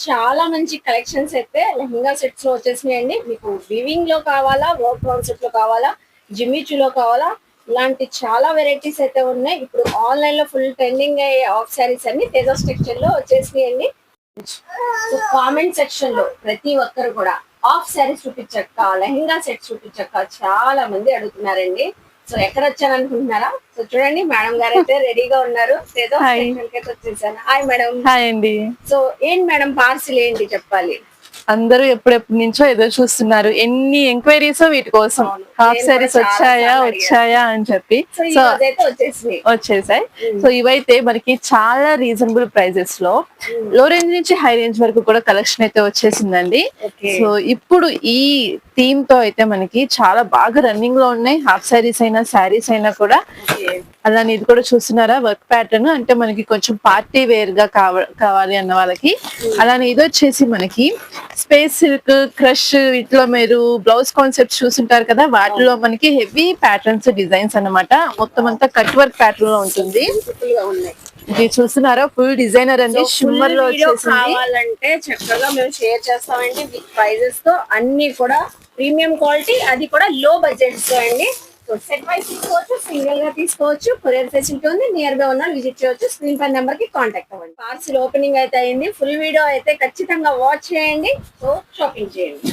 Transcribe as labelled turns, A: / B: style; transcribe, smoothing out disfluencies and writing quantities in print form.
A: చాలా మంచి కలెక్షన్స్ అయితే లెహంగా సెట్స్ లో వచ్చేసినాయండి. మీకు వీవింగ్ లో కావాలా, వర్క్ కాన్సెప్ట్ లో కావాలా, జిమ్మిచూలో కావాలా, ఇలాంటి చాలా వెరైటీస్ అయితే ఉన్నాయి. ఇప్పుడు ఆన్లైన్ లో ఫుల్ ట్రెండింగ్ అయ్యే ఆఫ్ శారీస్ అన్ని తేజస్ టెక్స్టైల్ లో వచ్చేసినాయండి. సో కామెంట్ సెక్షన్ లో ప్రతి ఒక్కరు కూడా ఆఫ్ శారీస్ చూపించక్క, లెహంగా సెట్స్ చూపించక్క చాలా మంది అడుగుతున్నారండి. సో ఎక్కడ వచ్చాను అనుకుంటున్నారా? సో చూడండి, మేడం గారు అయితే రెడీగా ఉన్నారు. తేజస్
B: హాయ్
A: టెక్స్టైల్ కి అయితే వచ్చేసాను. Hi madam.
B: హాయ్ అండి.
A: సో ఏంటి మేడం, పార్సిల్ ఏంటి చెప్పాలి?
B: అందరూ ఎప్పుడెప్పటి నుంచో ఎదురు చూస్తున్నారు. ఎన్ని ఎంక్వైరీస్ వీటి కోసం.
A: అవును,
B: హాఫ్
A: నేను కూడా
B: సారీస్
A: చాలా
B: వచ్చాయా
A: సార్లు అడిగాను.
B: వచ్చాయా అని చెప్పి.
A: సో ఈ
B: సో
A: రోజు అయితే వచ్చేసినాయి.
B: వచ్చేసాయి. సో ఇవైతే మనకి చాలా రీజనబుల్ ప్రైజెస్ లో లో రేంజ్ నుంచి హై రేంజ్ వరకు కూడా కలెక్షన్ అయితే వచ్చేసిందండి.
A: ఓకే.
B: సో ఇప్పుడు ఈ థీమ్ తో అయితే మనకి చాలా బాగా రన్నింగ్ లో ఉన్నాయి. హాఫ్ సారీస్ అయినా శారీస్ అయినా కూడా.
A: ఓకే.
B: అలానే ఇది కూడా చూస్తున్నారా, వర్క్ ప్యాటర్న్ అంటే మనకి కొంచెం పార్టీ వేర్ గా కావాలి అన్న వాళ్ళకి. అలానే ఇది వచ్చేసి మనకి స్పేస్ సిల్క్, క్రష్, వీటిలో మీరు బ్లౌజ్ కాన్సెప్ట్స్ చూస్తుంటారు కదా, వాటిలో మనకి హెవీ ప్యాటర్న్స్, డిజైన్స్ అన్నమాట. మొత్తం అంతా కట్ వర్క్ ప్యాటర్న్ లో ఉంటుంది.
A: బ్యూటిఫుల్ గా ఉన్నాయి.
B: ఇది చూస్తున్నారా, ఫుల్ డిజైనర్ అండి. షిమ్మర్ లో
A: వీడియో
B: వచ్చేసింది.
A: కావాలంటే చక్కగా మేము షేర్ చేస్తామండి విత్ ప్రైజెస్ తో. అన్ని కూడా ప్రీమియం క్వాలిటీ, అది కూడా లో బడ్జెట్స్ తో అండి. సో సెట్ వైస్ తీసుకోవచ్చు, సింగిల్ గా తీసుకోవచ్చు. కొరియర్ ఫెసిలిటీ ఉంది. నియర్ బై ఉన్న విజిట్ చేయవచ్చు. స్క్రీన్ పై నెంబర్ కి కాంటాక్ట్ అవ్వండి. పార్సిల్ ఓపెనింగ్ అయితే అయింది. ఫుల్ వీడియో అయితే ఖచ్చితంగా వాచ్ చేయండి. సో షాపింగ్ చేయండి.